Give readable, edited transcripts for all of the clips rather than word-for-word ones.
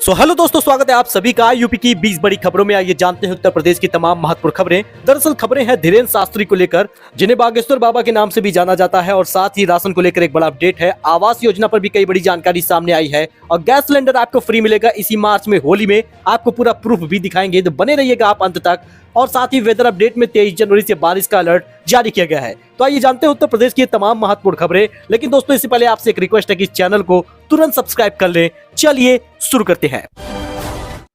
Hello दोस्तों, स्वागत है आप सभी का यूपी की 20 बड़ी खबरों में। आइए जानते हैं उत्तर प्रदेश की तमाम महत्वपूर्ण खबरें। दरअसल खबरें हैं धीरेन्द्र शास्त्री को लेकर, जिन्हें बागेश्वर बाबा के नाम से भी जाना जाता है, और साथ ही राशन को लेकर एक बड़ा अपडेट है। आवास योजना पर भी कई बड़ी जानकारी सामने आई है और गैस सिलेंडर आपको फ्री मिलेगा इसी मार्च में, होली में। आपको पूरा प्रूफ भी दिखाएंगे, तो बने रहिएगा आप अंत तक। और साथ ही वेदर अपडेट में 23 जनवरी से बारिश का अलर्ट जारी किया गया है। तो आइए जानते हैं उत्तर प्रदेश की तमाम महत्वपूर्ण खबरें। लेकिन दोस्तों, इससे पहले आपसे एक रिक्वेस्ट है कि इस चैनल को तुरंत सब्सक्राइब कर लें। चलिए शुरू करते हैं।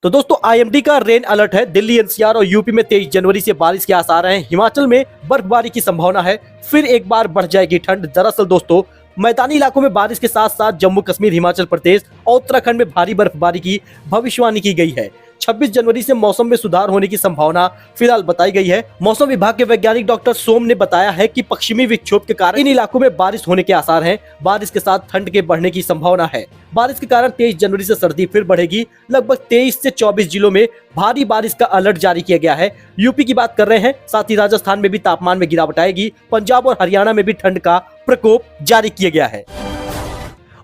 तो दोस्तों, आईएमडी का रेन अलर्ट है। दिल्ली, एनसीआर और यूपी में 23 जनवरी से बारिश के आसार हैं। हिमाचल में बर्फबारी की संभावना है। फिर एक बार बढ़ जाएगी ठंड। दरअसल दोस्तों, मैदानी इलाकों में बारिश के साथ साथ जम्मू कश्मीर, हिमाचल प्रदेश और उत्तराखंड में भारी बर्फबारी की भविष्यवाणी की गई है। 26 जनवरी से मौसम में सुधार होने की संभावना फिलहाल बताई गई है। मौसम विभाग के वैज्ञानिक डॉक्टर सोम ने बताया है कि पश्चिमी विक्षोभ के कारण इन इलाकों में बारिश होने के आसार हैं। बारिश के साथ ठंड के बढ़ने की संभावना है। बारिश के कारण 23 जनवरी से सर्दी फिर बढ़ेगी। लगभग 23 से 24 जिलों में भारी बारिश का अलर्ट जारी किया गया है। यूपी की बात कर रहे हैं, साथ ही राजस्थान में भी तापमान में गिरावट आएगी। पंजाब और हरियाणा में भी ठंड का प्रकोप जारी किया गया है।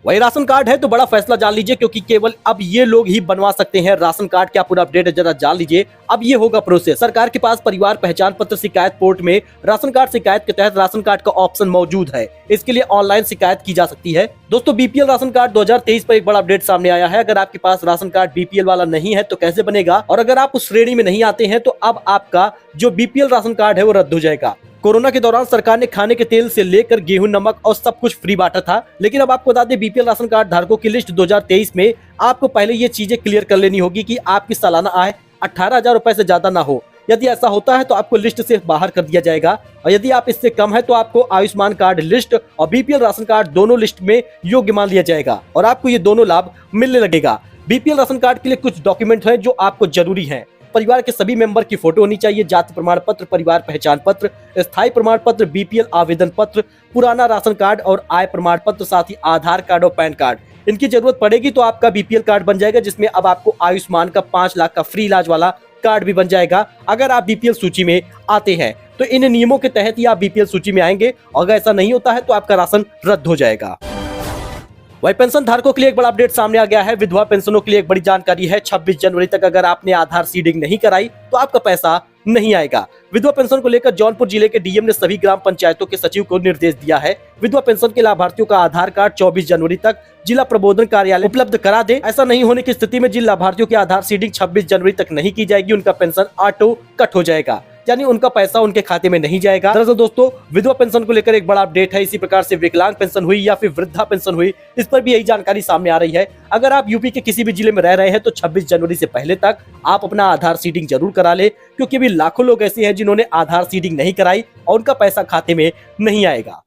वही राशन कार्ड है तो बड़ा फैसला जान लीजिए, क्योंकि केवल अब ये लोग ही बनवा सकते हैं राशन कार्ड। क्या पूरा अपडेट है जरा जान लीजिए। अब ये होगा प्रोसेस। सरकार के पास परिवार पहचान पत्र शिकायत पोर्ट में राशन कार्ड शिकायत के तहत राशन कार्ड का ऑप्शन मौजूद है। इसके लिए ऑनलाइन शिकायत की जा सकती है। दोस्तों, बीपीएल राशन कार्ड 2023 पर एक बड़ा अपडेट सामने आया है। अगर आपके पास राशन कार्ड बीपीएल वाला नहीं है तो कैसे बनेगा, और अगर आप उस श्रेणी में नहीं आते हैं तो अब आपका जो बीपीएल राशन कार्ड है वो रद्द हो जाएगा। कोरोना के दौरान सरकार ने खाने के तेल से लेकर गेहूं, नमक और सब कुछ फ्री बांटा था। लेकिन अब आपको बता दें, बीपीएल राशन कार्ड धारकों की लिस्ट 2023 में आपको पहले ये चीजें क्लियर कर लेनी होगी कि आपकी सालाना आय 18,000 रुपए से ज्यादा ना हो। यदि ऐसा होता है तो आपको लिस्ट से बाहर कर दिया जाएगा, और यदि आप इससे कम है तो आपको आयुष्मान कार्ड लिस्ट और बीपीएल राशन कार्ड दोनों लिस्ट में योग्य मान लिया जाएगा और आपको ये दोनों लाभ मिलने लगेगा। बीपीएल राशन कार्ड के लिए कुछ डॉक्यूमेंट है जो आपको जरूरी है। परिवार के सभी मेंबर की फोटो होनी चाहिए, जाति प्रमाण पत्र, परिवार पहचान पत्र, स्थायी प्रमाण पत्र, बीपीएल आवेदन पत्र, पुराना राशन कार्ड और आय प्रमाण पत्र, साथ ही आधार कार्ड और पैन कार्ड। इनकी जरूरत पड़ेगी तो आपका बीपीएल कार्ड बन जाएगा, जिसमें अब आपको आयुष्मान का 5 लाख का फ्री इलाज वाला कार्ड भी बन जाएगा अगर आप बीपीएल सूची में आते हैं। तो इन नियमों के तहत ही आप बीपीएल सूची में आएंगे, और अगर ऐसा नहीं होता है तो आपका राशन रद्द हो जाएगा। वही पेंशन धारकों के लिए एक बड़ा अपडेट सामने आ गया है। विधवा पेंशनों के लिए एक बड़ी जानकारी है। 26 जनवरी तक अगर आपने आधार सीडिंग नहीं कराई तो आपका पैसा नहीं आएगा। विधवा पेंशन को लेकर जौनपुर जिले के डीएम ने सभी ग्राम पंचायतों के सचिव को निर्देश दिया है। विधवा पेंशन के लाभार्थियों का आधार कार्ड 24 जनवरी तक जिला प्रबोधन कार्यालय उपलब्ध करा दे। ऐसा नहीं होने की स्थिति में जिन लाभार्थियों की आधार सीडिंग 26 जनवरी तक नहीं की जाएगी, उनका पेंशन ऑटो कट हो जाएगा, यानी उनका पैसा उनके खाते में नहीं जाएगा। दरअसल दोस्तों, विधवा पेंशन को लेकर एक बड़ा अपडेट है। इसी प्रकार से विकलांग पेंशन हुई या फिर वृद्धा पेंशन हुई, इस पर भी यही जानकारी सामने आ रही है। अगर आप यूपी के किसी भी जिले में रह रहे हैं तो 26 जनवरी से पहले तक आप अपना आधार सीडिंग जरूर करा ले, क्योंकि अभी लाखों लोग ऐसे हैं जिन्होंने आधार सीडिंग नहीं कराई और उनका पैसा खाते में नहीं आएगा।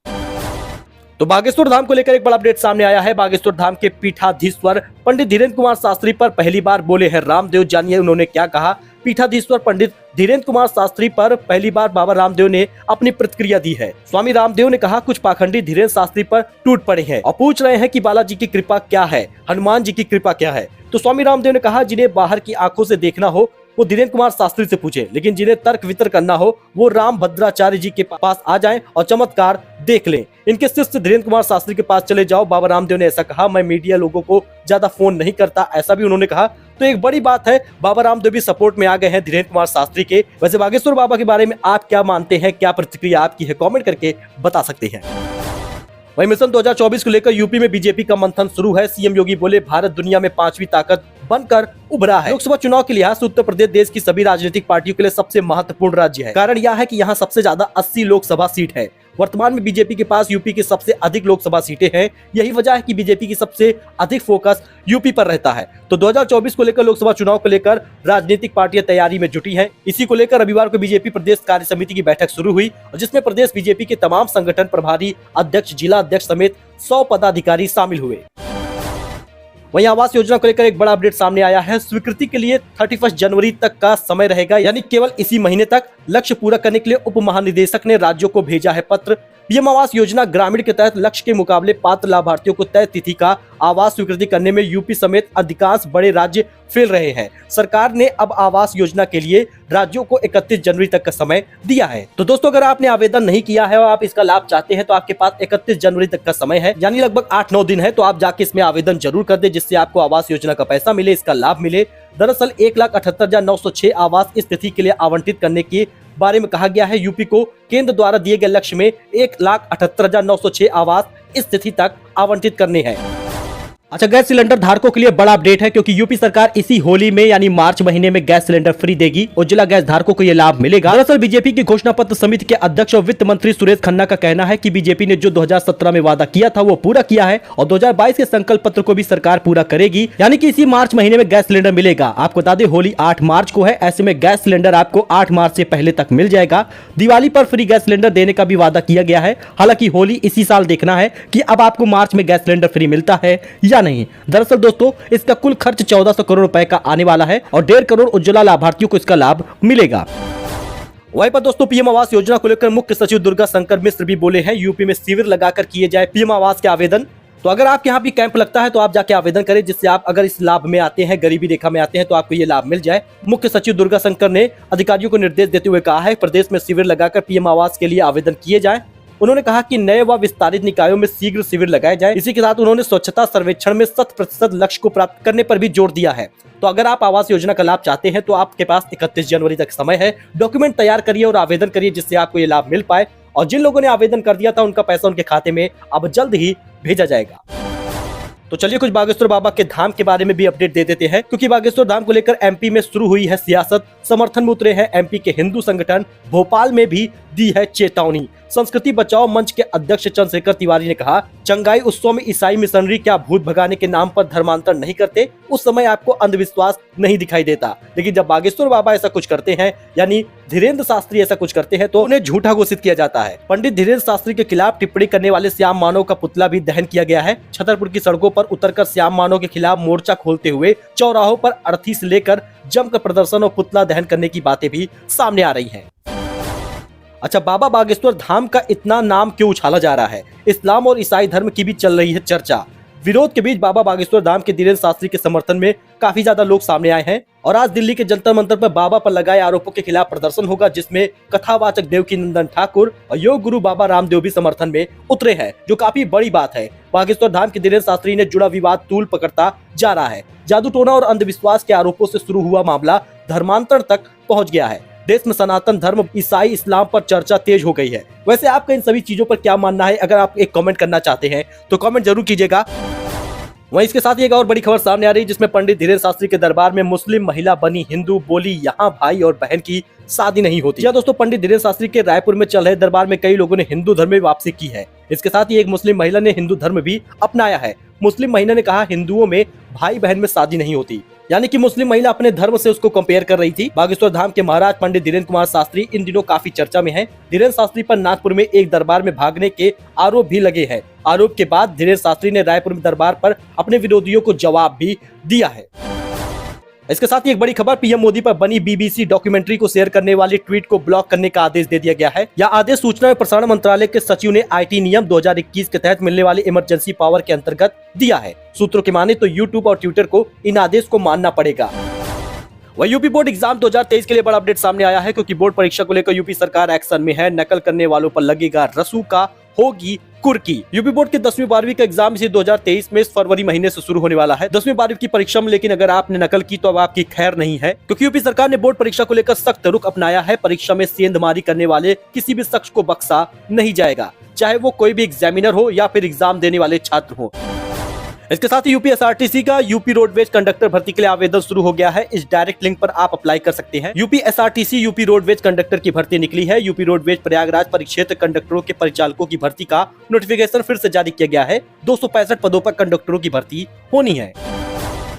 तो बागेश्वर धाम को लेकर एक बड़ा अपडेट सामने आया है। बागेश्वर धाम के पीठाधीश्वर पंडित धीरेन्द्र कुमार शास्त्री पर पहली बार बोले हैं रामदेव। जानिए उन्होंने क्या कहा। पीठाधीश्वर पंडित धीरेन्द्र कुमार शास्त्री पर पहली बार बाबा रामदेव ने अपनी प्रतिक्रिया दी है। स्वामी रामदेव ने कहा, कुछ पाखंडी धीरेन्द्र शास्त्री पर टूट पड़े हैं और पूछ रहे हैं कि बालाजी की कृपा क्या है, हनुमान जी की कृपा क्या है। तो स्वामी रामदेव ने कहा, जिन्हें बाहर की आंखों से देखना हो वो धीरेन्द्र कुमार शास्त्री से पूछे, लेकिन जिन्हें तर्क वितर्क करना हो वो राम भद्राचार्य जी के पास आ जाएं और चमत्कार देख लें। इनके शिष्य धीरेन्द्र कुमार शास्त्री के पास चले जाओ। बाबा रामदेव ने ऐसा कहा। मैं मीडिया लोगों को ज्यादा फोन नहीं करता, ऐसा भी उन्होंने कहा। तो एक बड़ी बात है, बाबा रामदेव भी सपोर्ट में आ गए हैं धीरेन्द्र कुमार शास्त्री के। वैसे बागेश्वर बाबा के बारे में आप क्या मानते हैं, क्या प्रतिक्रिया आपकी है, कमेंट करके बता सकते हैं। वही मिशन 2024 को लेकर यूपी में बीजेपी का मंथन शुरू है। सीएम योगी बोले, भारत दुनिया में 5वीं ताकत बनकर उभरा है। लोकसभा चुनाव के लिहाज से उत्तर प्रदेश देश की सभी राजनीतिक पार्टियों के लिए सबसे महत्वपूर्ण राज्य है। कारण यह है कि यहाँ सबसे ज्यादा 80 लोकसभा सीट है। वर्तमान में बीजेपी के पास यूपी की सबसे अधिक लोकसभा सीटें हैं। यही वजह है कि बीजेपी की सबसे अधिक फोकस यूपी पर रहता है। तो 2024 को लेकर लोकसभा चुनाव को लेकर राजनीतिक पार्टियां तैयारी में जुटी हैं। इसी को लेकर रविवार को बीजेपी प्रदेश कार्य समिति की बैठक शुरू हुई, जिसमें प्रदेश बीजेपी के तमाम संगठन प्रभारी, अध्यक्ष, जिला अध्यक्ष समेत 100 पदाधिकारी शामिल हुए। वहीं आवास योजना को लेकर एक बड़ा अपडेट सामने आया है। स्वीकृति के लिए 31 जनवरी तक का समय रहेगा, यानी केवल इसी महीने तक। लक्ष्य पूरा करने के लिए उप महानिदेशक ने राज्यों को भेजा है पत्र। पीएम आवास योजना ग्रामीण के तहत लक्ष्य के मुकाबले पात्र लाभार्थियों को तय तिथि का आवास स्वीकृति करने में यूपी समेत अधिकांश बड़े राज्य फेल रहे हैं। सरकार ने अब आवास योजना के लिए राज्यों को 31 जनवरी तक का समय दिया है। तो दोस्तों, अगर आपने आवेदन नहीं किया है और आप इसका लाभ चाहते हैं तो आपके पास 31 जनवरी तक का समय है, यानी लगभग 8-9 दिन है। तो आप जाके इसमें आवेदन जरूर कर दे, जिससे आपको आवास योजना का पैसा मिले, इसका लाभ मिले। दरअसल 1,78,906 आवास इस तिथि के लिए आवंटित करने के बारे में कहा गया है। यूपी को केंद्र द्वारा दिए गए लक्ष्य में 1,78,906 आवास इस तिथि तक आवंटित करने हैं। अच्छा, गैस सिलेंडर धारकों के लिए बड़ा अपडेट है, क्योंकि यूपी सरकार इसी होली में यानी मार्च महीने में गैस सिलेंडर फ्री देगी। उज्ज्वला गैस धारकों को यह लाभ मिलेगा। दरअसल बीजेपी की घोषणा पत्र समिति के अध्यक्ष और वित्त मंत्री सुरेश खन्ना का कहना है कि बीजेपी ने जो 2017 में वादा किया था वो पूरा किया है और 2022 के संकल्प पत्र को भी सरकार पूरा करेगी, यानी कि इसी मार्च महीने में गैस सिलेंडर मिलेगा। आपको बता दें, होली 8 मार्च को है, ऐसे में गैस सिलेंडर आपको 8 मार्च से पहले तक मिल जाएगा। दिवाली पर फ्री गैस सिलेंडर देने का भी वादा किया गया है। हालांकि होली इसी साल देखना है कि अब आपको मार्च में गैस सिलेंडर फ्री मिलता है या नहीं। दरअसल दोस्तों, इसका कुल खर्च 1400 करोड़ रुपए का आने वाला है और 1.5 करोड़ उज्ज्वला लाभार्थियों को इसका लाभ मिलेगा। वहीं पर दोस्तों, पीएम आवास योजना को लेकर मुख्य सचिव दुर्गा शंकर मिश्र भी बोले हैं, यूपी में शिविर लगाकर किए जाए पीएम आवास के आवेदन। तो अगर आपके यहाँ भी कैंप लगता है तो आप जाके आवेदन करें, जिससे आप अगर इस लाभ में आते हैं, गरीबी रेखा में आते हैं, तो आपको ये लाभ मिल जाए। मुख्य सचिव दुर्गा शंकर ने अधिकारियों को निर्देश देते हुए कहा है, प्रदेश में शिविर लगाकर पीएम आवास के लिए आवेदन किए जाए। उन्होंने कहा कि नए व विस्तारित निकायों में शीघ्र शिविर लगाए जाए। इसी के साथ उन्होंने स्वच्छता सर्वेक्षण में 100% लक्ष्य को प्राप्त करने पर भी जोर दिया है। तो अगर आप आवास योजना का लाभ चाहते हैं तो आपके पास 31 जनवरी तक समय है। डॉक्यूमेंट तैयार करिए और आवेदन करिए, जिससे आपको ये लाभ मिल पाए। और जिन लोगों ने आवेदन कर दिया था उनका पैसा उनके खाते में अब जल्द ही भेजा जाएगा। तो चलिए कुछ बागेश्वर बाबा के धाम के बारे में भी अपडेट दे देते हैं, क्योंकि बागेश्वर धाम को लेकर एमपी में शुरू हुई है सियासत। समर्थन में उतरे हैं एमपी के हिंदू संगठन। भोपाल में भी दी है चेतावनी। संस्कृति बचाओ मंच के अध्यक्ष चंद्रशेखर तिवारी ने कहा, चंगाई उत्सव में ईसाई मिशनरी क्या भूत भगाने के नाम पर धर्मांतर नहीं करते? उस समय आपको अंधविश्वास नहीं दिखाई देता, लेकिन जब बागेश्वर बाबा ऐसा कुछ करते हैं, यानी धीरेन्द्र शास्त्री ऐसा कुछ करते हैं, तो उन्हें झूठा घोषित किया जाता है। पंडित धीरेन्द्र शास्त्री के खिलाफ टिप्पणी करने वाले श्याम मानव का पुतला भी दहन किया गया है। छतरपुर की सड़कों पर उतरकर श्याम मानव के खिलाफ मोर्चा खोलते हुए चौराहों पर अर्थी से लेकर जमकर प्रदर्शन और पुतला दहन करने की बातें भी सामने आ रही हैं। अच्छा, बाबा बागेश्वर धाम का इतना नाम क्यों उछाला जा रहा है? इस्लाम और ईसाई धर्म की भी चल रही है चर्चा। विरोध के बीच बाबा बागेश्वर धाम के धीरेन्द्र शास्त्री के समर्थन में काफी ज्यादा लोग सामने आए हैं और आज दिल्ली के जंतर मंतर पर बाबा पर लगाए आरोपों के खिलाफ प्रदर्शन होगा, जिसमें कथावाचक देवकी नंदन ठाकुर और योग गुरु बाबा रामदेव भी समर्थन में उतरे हैं, जो काफी बड़ी बात है। बागेश्वर धाम के धीरेन्द्र शास्त्री ने जुड़ा विवाद तूल पकड़ता जा रहा है। जादू टोना और अंधविश्वास के आरोपों से शुरू हुआ मामला धर्मांतर तक पहुंच गया है। देश में सनातन धर्म, ईसाई, इस्लाम पर चर्चा तेज हो गई है। वैसे आपका इन सभी चीजों पर क्या मानना है? अगर आप एक कमेंट करना चाहते हैं तो कमेंट जरूर कीजिएगा। वहीं इसके साथ ही एक और बड़ी खबर सामने आ रही है, जिसमें पंडित धीरेन्द्र शास्त्री के दरबार में मुस्लिम महिला बनी हिंदू, बोली यहाँ भाई और बहन की शादी नहीं होती। जी दोस्तों, पंडित धीरेन्द्र शास्त्री के रायपुर में चल रहे दरबार में कई लोगों ने हिंदू धर्म में वापसी की है। इसके साथ ही एक मुस्लिम महिला ने हिंदू धर्म भी अपनाया है। मुस्लिम महिला ने कहा, हिंदुओं में भाई बहन में शादी नहीं होती, यानी कि मुस्लिम महिला अपने धर्म से उसको कंपेयर कर रही थी। बागेश्वर धाम के महाराज पंडित धीरेन्द्र कुमार शास्त्री इन दिनों काफी चर्चा में हैं। धीरेन्द्र शास्त्री पर नागपुर में एक दरबार में भागने के आरोप भी लगे हैं। आरोप के बाद धीरेन्द्र शास्त्री ने रायपुर में दरबार पर अपने विरोधियों को जवाब भी दिया है। इसके साथ ही एक बड़ी खबर, पीएम मोदी पर बनी बीबीसी डॉक्यूमेंट्री को शेयर करने वाली ट्वीट को ब्लॉक करने का आदेश दे दिया गया है। यह आदेश सूचना एवं प्रसारण मंत्रालय के सचिव ने आईटी नियम 2021 के तहत मिलने वाली इमरजेंसी पावर के अंतर्गत दिया है। सूत्रों की माने तो यूट्यूब और ट्विटर को इन आदेश को मानना पड़ेगा। वही यूपी बोर्ड एग्जाम 2023 के लिए बड़ा अपडेट सामने आया है, क्योंकि बोर्ड परीक्षा को लेकर यूपी सरकार एक्शन में है। नकल करने वालों पर लगेगा रसूखा, होगी कुर्की। यूपी बोर्ड के 10वीं 12वीं का एग्जाम इसी 2023 में फरवरी महीने से शुरू होने वाला है। 10वीं 12वीं की परीक्षा में लेकिन अगर आपने नकल की तो अब आपकी खैर नहीं है, क्योंकि यूपी सरकार ने बोर्ड परीक्षा को लेकर सख्त रुख अपनाया है। परीक्षा में सेंधमारी करने वाले किसी भी शख्स को बख्शा नहीं जाएगा, चाहे वो कोई भी एग्जामिनर हो या फिर एग्जाम देने वाले छात्र हो। इसके साथ ही यूपी एसआरटीसी का यूपी रोडवेज कंडक्टर भर्ती के लिए आवेदन शुरू हो गया है। इस डायरेक्ट लिंक पर आप अप्लाई कर सकते हैं। UP SRTC UP roadways conductor की भर्ती निकली है। यूपी रोडवेज प्रयागराज परिक्षेत्र कंडक्टरों के परिचालकों की भर्ती का नोटिफिकेशन फिर से जारी किया गया है। 265 पदों पर कंडक्टरों की भर्ती होनी है।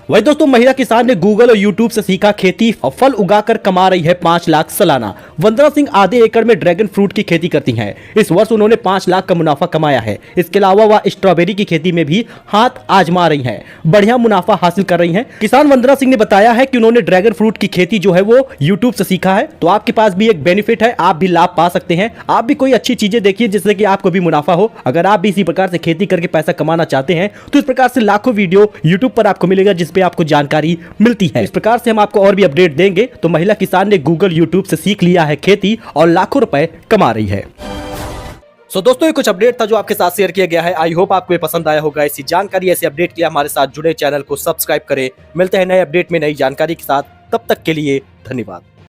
वही दोस्तों महिला किसान ने गूगल और यूट्यूब से सीखा खेती और फल उगाकर कमा रही है 5 लाख सालाना। वंदना सिंह आधे एकड़ में ड्रैगन फ्रूट की खेती करती हैं। इस वर्ष उन्होंने 5 लाख का मुनाफा कमाया है। इसके अलावा वह स्ट्रॉबेरी की खेती में भी हाथ आजमा रही हैं, बढ़िया मुनाफा हासिल कर रही हैं। किसान वंदना सिंह ने बताया है कि उन्होंने ड्रैगन फ्रूट की खेती जो है वो यूट्यूब से सीखा है। तो आपके पास भी एक बेनिफिट है, आप भी लाभ पा सकते हैं। आप भी कोई अच्छी चीजें देखिए जिससे कि आपको भी मुनाफा हो। अगर आप भी इसी प्रकार से खेती करके पैसा कमाना चाहते हैं तो इस प्रकार से लाखों वीडियो यूट्यूब पर आपको मिलेगा जिस पे आपको जानकारी मिलती है। इस प्रकार से हम आपको और भी अपडेट देंगे। तो महिला किसान ने गूगल यूट्यूब से सीख लिया है खेती और लाखों रुपए कमा रही है। दोस्तों ये कुछ अपडेट था जो आपके साथ शेयर किया गया है। आई होप आपको ये पसंद आया होगा। ऐसी जानकारी, ऐसे अपडेट के लिए हमारे साथ जुड़े, चैनल को सब्सक्राइब करें। मिलते हैं नए अपडेट में नई जानकारी के साथ, तब तक के लिए धन्यवाद।